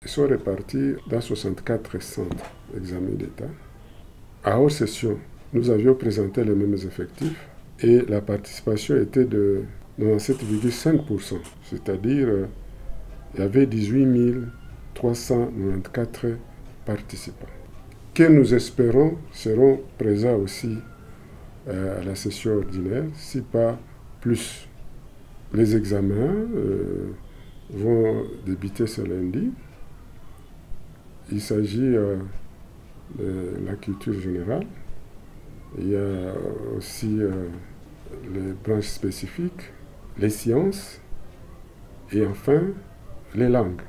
Ils sont répartis dans 64 centres d'examen d'État. À hors session, nous avions présenté les mêmes effectifs et la participation était de 97,5%, c'est-à-dire il y avait 18 394 participants, que nous espérons seront présents aussi à la session ordinaire, si pas plus. Les examens vont débuter ce lundi. Il s'agit de la culture générale. Il y a aussi les branches spécifiques, les sciences et enfin les langues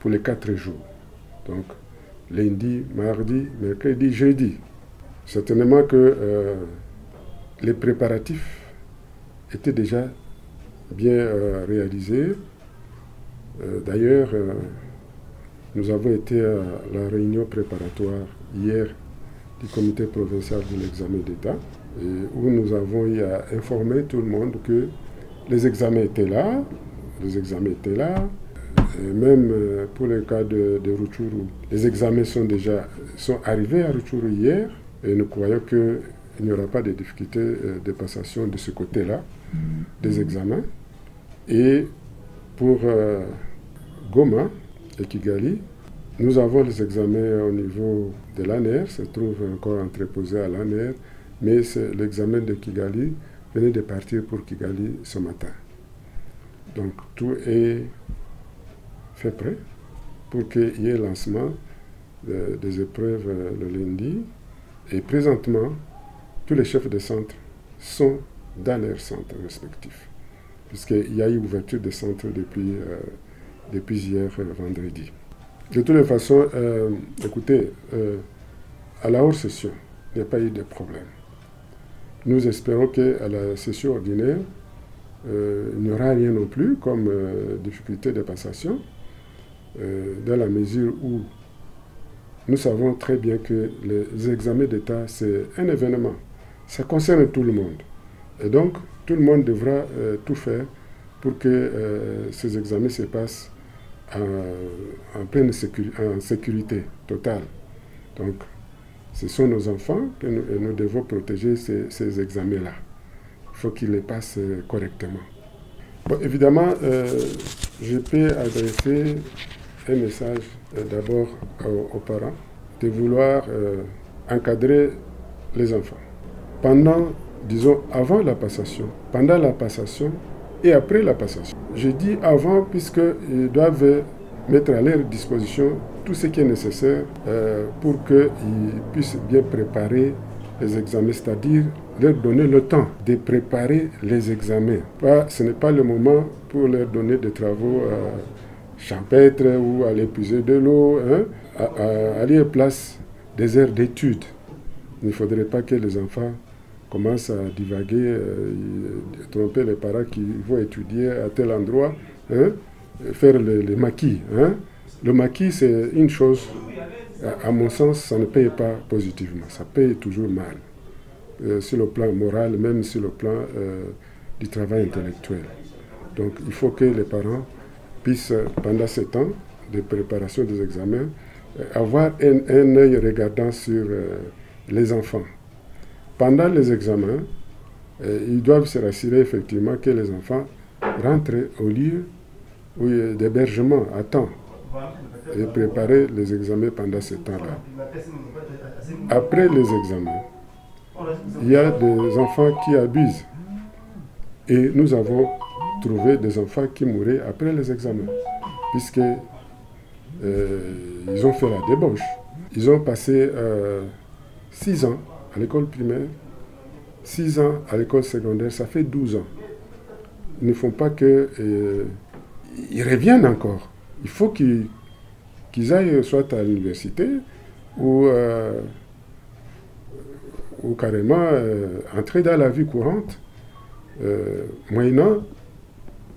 pour les 4 jours. Donc lundi, mardi, mercredi, jeudi. Certainement que les préparatifs étaient déjà bien réalisés. D'ailleurs, nous avons été à la réunion préparatoire hier du comité provincial de l'examen d'État, où nous avons eu à informer tout le monde que les examens étaient là, et même pour le cas de Rutshuru, les examens sont arrivés à Rutshuru hier, et nous croyons qu'il n'y aura pas de difficultés de passation de ce côté-là des examens. Et pour Goma et Kigali, nous avons les examens au niveau de l'ANER, se trouve encore entreposé à l'ANER, mais l'examen de Kigali venait de partir pour Kigali ce matin. Donc tout est fait prêt pour qu'il y ait lancement des épreuves le lundi. Et présentement, tous les chefs de centre sont dans leurs centres respectifs, puisqu'il y a eu ouverture des centres depuis hier vendredi. De toutes les façons, écoutez, à la hors session, il n'y a pas eu de problème. Nous espérons qu'à la session ordinaire, il n'y aura rien non plus comme difficulté de passation, dans la mesure où nous savons très bien que les examens d'État, c'est un événement. Ça concerne tout le monde. Et donc, tout le monde devra tout faire pour que ces examens se passent en pleine sécurité totale. Donc, ce sont nos enfants que nous devons protéger ces examens-là. Il faut qu'ils les passent correctement. Bon, évidemment, je peux adresser un message d'abord aux parents de vouloir encadrer les enfants. Pendant, disons, avant la passation, pendant la passation et après la passation. Je dis avant puisqu'ils doivent mettre à leur disposition tout ce qui est nécessaire pour qu'ils puissent bien préparer les examens, c'est-à-dire leur donner le temps de préparer les examens. Ce n'est pas le moment pour leur donner des travaux champêtres ou aller puiser de l'eau, à lieu place des heures d'études. Il ne faudrait pas que les enfants commencent à divaguer, tromper les parents qui vont étudier à tel endroit, faire les maquis. Le maquis, c'est une chose, à mon sens, ça ne paye pas positivement, ça paye toujours mal, sur le plan moral, même sur le plan du travail intellectuel. Donc il faut que les parents puissent, pendant ce temps de préparation des examens, avoir un œil regardant sur les enfants. Pendant les examens, ils doivent se rassurer effectivement que les enfants rentrent au lieu d'hébergement à temps et préparer les examens pendant ce temps-là. Après les examens, il y a des enfants qui abusent et nous avons trouvé des enfants qui mouraient après les examens puisque ils ont fait la débauche. Ils ont passé 6 ans à l'école primaire, 6 ans à l'école secondaire, ça fait 12 ans. Ils ne font pas que... ils reviennent encore. Il faut qu'ils aillent soit à l'université ou carrément entrer dans la vie courante, moyennant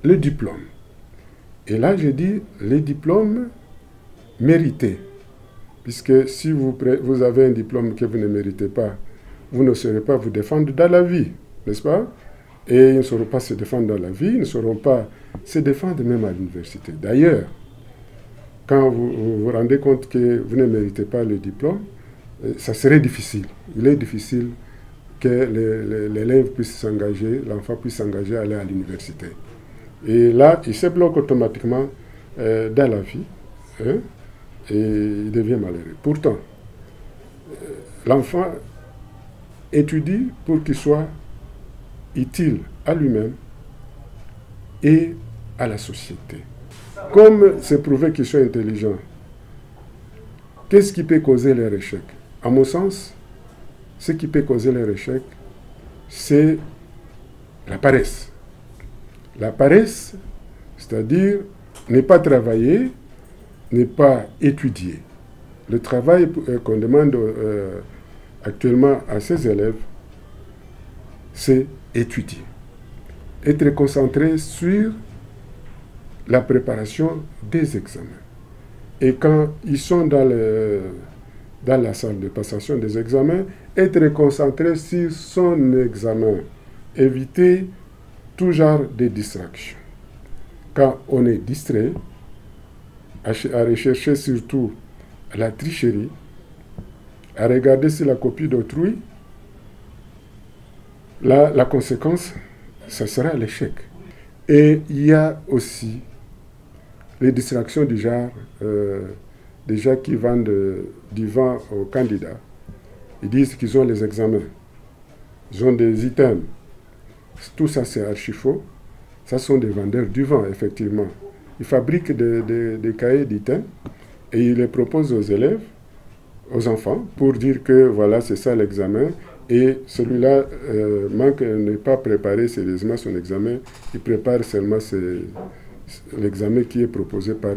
le diplôme. Et là, je dis les diplômes mérités. Puisque si vous avez un diplôme que vous ne méritez pas, vous ne saurez pas vous défendre dans la vie, n'est-ce pas? Et ils ne sauront pas se défendre dans la vie, ils ne sauront pas se défendre même à l'université. D'ailleurs, quand vous vous rendez compte que vous ne méritez pas le diplôme, ça serait difficile. Il est difficile que l'élève puisse s'engager, l'enfant puisse s'engager à aller à l'université. Et là, il se bloque automatiquement dans la vie, hein, et il devient malheureux. Pourtant, l'enfant étudie pour qu'il soit utile à lui-même et à la société. Comme c'est prouvé qu'ils sont intelligents, qu'est-ce qui peut causer leur échec? À mon sens, ce qui peut causer leur échec, c'est la paresse. La paresse, c'est-à-dire ne pas travailler, ne pas étudier. Le travail qu'on demande actuellement à ces élèves, c'est étudier. Être concentré sur la préparation des examens. Et quand ils sont dans la salle de passation des examens, être concentré sur son examen. Éviter tout genre de distraction. Quand on est distrait, à rechercher surtout la tricherie, à regarder sur la copie d'autrui, la conséquence, ça sera l'échec. Et il y a aussi les distractions du genre, des gens qui vendent du vent aux candidats. Ils disent qu'ils ont les examens, ils ont des items. Tout ça, c'est archi faux. Ça sont des vendeurs du vent, effectivement. Ils fabriquent des cahiers d'items et ils les proposent aux élèves, aux enfants, pour dire que voilà, c'est ça l'examen. Et celui-là n'est pas préparé sérieusement son examen. Il prépare seulement l'examen qui est proposé par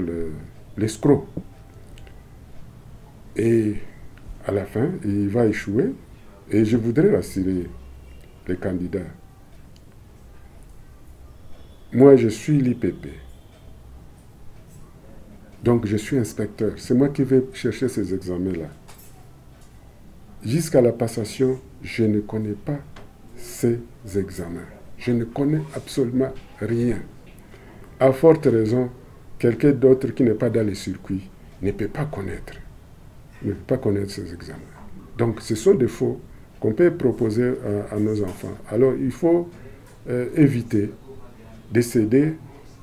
l'escroc. Et à la fin, il va échouer. Et je voudrais rassurer les candidats. Moi, je suis l'IPP. Donc, je suis inspecteur. C'est moi qui vais chercher ces examens-là. Jusqu'à la passation, je ne connais pas ces examens. Je ne connais absolument rien. À forte raison, quelqu'un d'autre qui n'est pas dans les circuits ne peut pas connaître ces examens. Donc, ce sont des faux qu'on peut proposer à nos enfants. Alors, il faut éviter de céder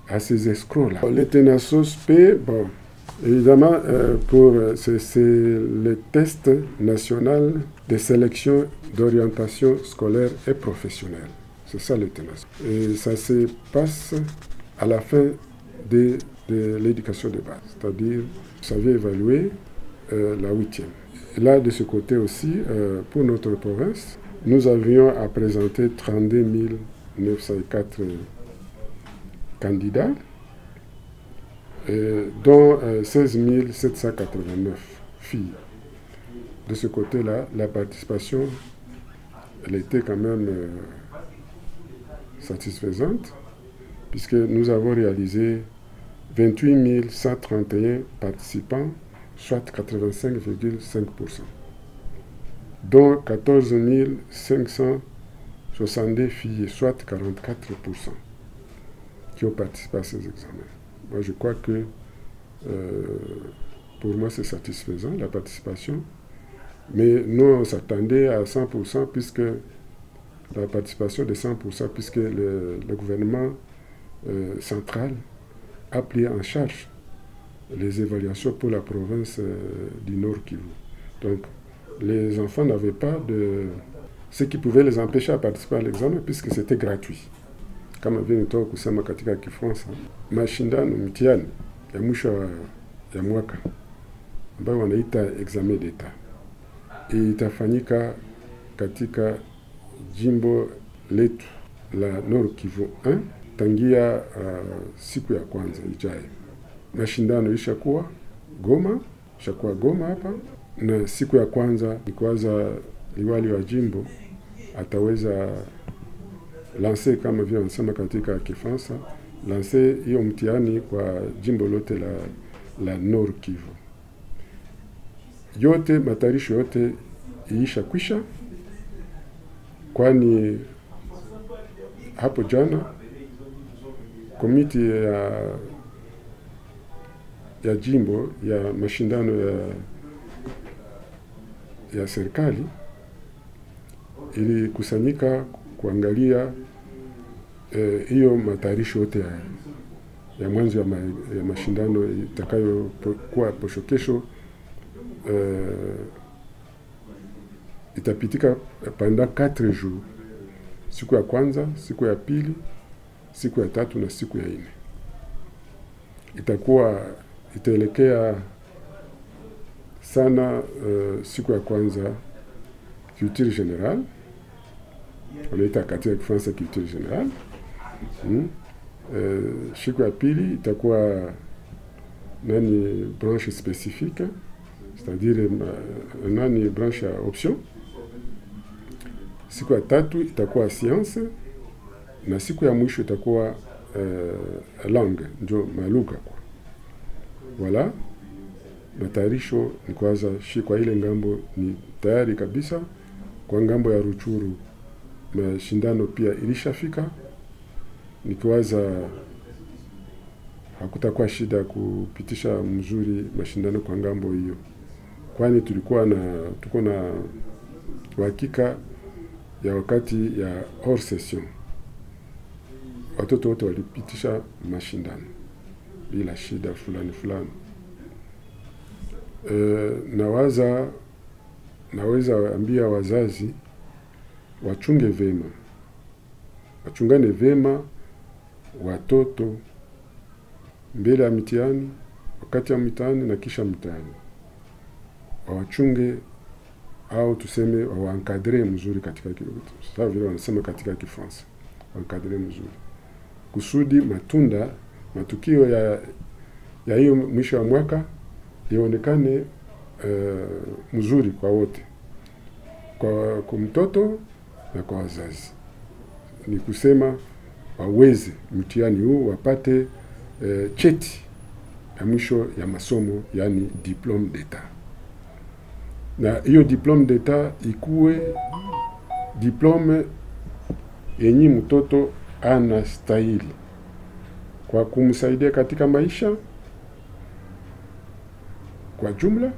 à ces escrocs-là. Les TENASOS P, bon, évidemment, c'est le test national de sélection d'orientation scolaire et professionnelle. C'est ça le TENASOS. Et ça se passe à la fin de l'éducation de base, c'est-à-dire, ça vient évaluer la 8e. Là, de ce côté aussi, pour notre province, nous avions à présenter 32 904 candidats, dont 16 789 filles. De ce côté-là, la participation, elle était quand même satisfaisante, puisque nous avons réalisé 28 131 participants, soit 85,5%, dont 14 562 filles, soit 44%, qui ont participé à ces examens. Moi, je crois que pour moi, c'est satisfaisant, la participation. Mais nous, on s'attendait à 100%, puisque la participation de 100%, puisque le gouvernement central a pris en charge les évaluations pour la province du Nord Kivu. Donc, les enfants n'avaient pas de ce qui pouvait les empêcher à participer à l'examen, puisque c'était gratuit. Kama vile nitoka kusema katika Kifaransa, mashindano mtihani ya mwisho ya mwaka ambayo wanaita examen d'etat itafanyika katika jimbo letu la Nord Kivu 1 tangia siku ya kwanza ijayo. Mashindano ishakuwa Goma hapa, na siku ya kwanza nikwaza liwali wa jimbo ataweza lancer, kama vile wanasema katika Kifaransa, lancer hiyo mtihani kwa jimbo lote la Nord Kivu. Yote matayarisho yote iisha kwisha, kwani hapo jana komiti ya jimbo ya mashindano ya serikali ilikusanyika kuangalia hiyo matayarisho yote ya mwanzo ya mashindano itakayokuwa posho kesho. Itapitika pendant 4 jours. Siku ya kwanza, siku ya pili, siku ya tatu na siku ya 4. Itaelekea sana siku ya kwanza culture générale. Wanaita katika Kifaransa culture générale. Siku ya pili itakuwa branche spécifique, c'est-à-dire branche à option. Siku ya tatu itakuwa science, na siku ya mwisho itakuwa langue, ndio malugha kwa. Voilà, matayarisho ni kwanza kwa ile ngambo ni tayari kabisa. Kwa ngambo ya Rutshuru mashindano pia ilishafika. Nikiwaza hakutakuwa shida kupitisha mzuri mashindano kwa ngambo hiyo, kwani tuko na uhakika ya wakati ya hors session watoto wote walipitisha mashindano bila shida fulani. Naweza ambia wazazi wachungane vema watoto mbele ya mitihani, wakati ya mitihani na kisha mitihani. Wachunge au tuseme waencadre mzuri katika sawa vile wanasema katika Kifaransa, waencadre mzuri kusudi matukio ya hiyo mwisho wa mwaka ionekane mzuri kwa wote, kwa mtoto na kwa wazazi. Ni kusema waweze mtihani huu wapate cheti ya mwisho ya masomo, yani diplome d'etat. Na hiyo diplome d'etat ikuwe diplome yenye mtoto anastahili kwa kumsaidia katika maisha kwa jumla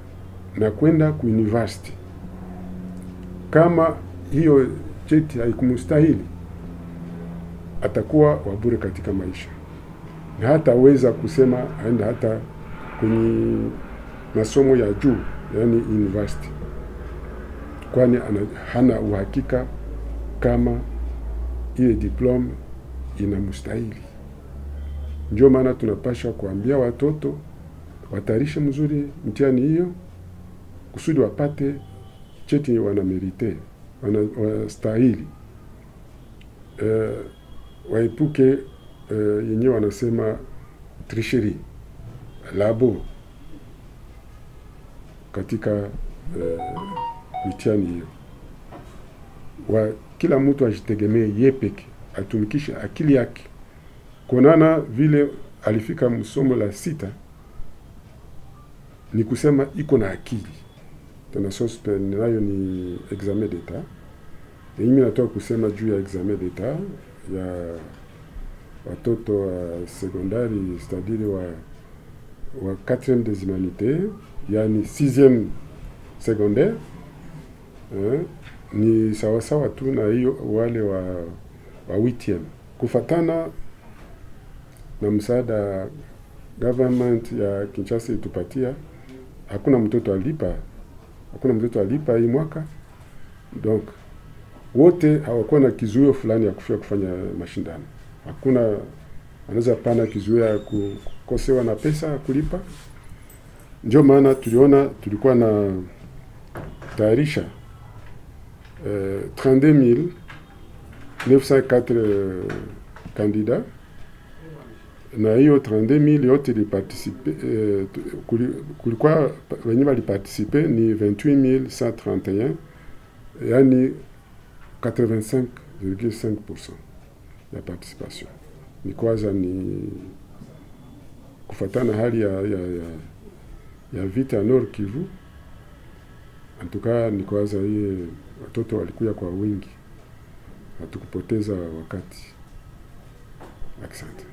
na kwenda ku university. Kama hiyo cheti haikumstahili, atakuwa wabure katika maisha, na hataweza kusema aenda hata kwenye masomo ya juu, yani university, kwani hana uhakika kama ile diploma inamstahili. Ndio maana tunapaswa kuambia watoto watayarishe mzuri mtihani hiyo kusudi wapate cheti wanamerite, wanastahili. Waepuke yenye wanasema tricherie, labo katika mitihani hiyo. Kila mtu ajitegemee yepeke, atumikishe akili yake. Konana vile alifika msomo la 6, ni kusema iko na akili. Tuna suspend nayo ni examen d'etat. Mimi natoka kusema juu ya examen d'etat ya watoto wa sekondari, c'est-à-dire wa 4e des humanités, yani 6e secondaire. Ni sawa tu na hiyo wale wa 8e. Kufatana na msaada government ya Kinshasa itupatia, hakuna mtoto alipa hii mwaka. Donc wote hawakuwa na kizuio fulani ya kufanya mashindano. Hakuna anaweza pana kizuio ya kukosewa na pesa kulipa. Ndio maana tulikuwa na tayarisha 32,904 candidats, na hiyo 32,000 yote iliparticipe. Kulikuwa wenye waliparticipe ni 28,131, yani 85,5% ya participation. Ni kwanza ni kufatana hali ya vita Nord Kivu. Antuka ni kwanza hii watoto walikuja kwa wingi, hatukupoteza wakati. Asante.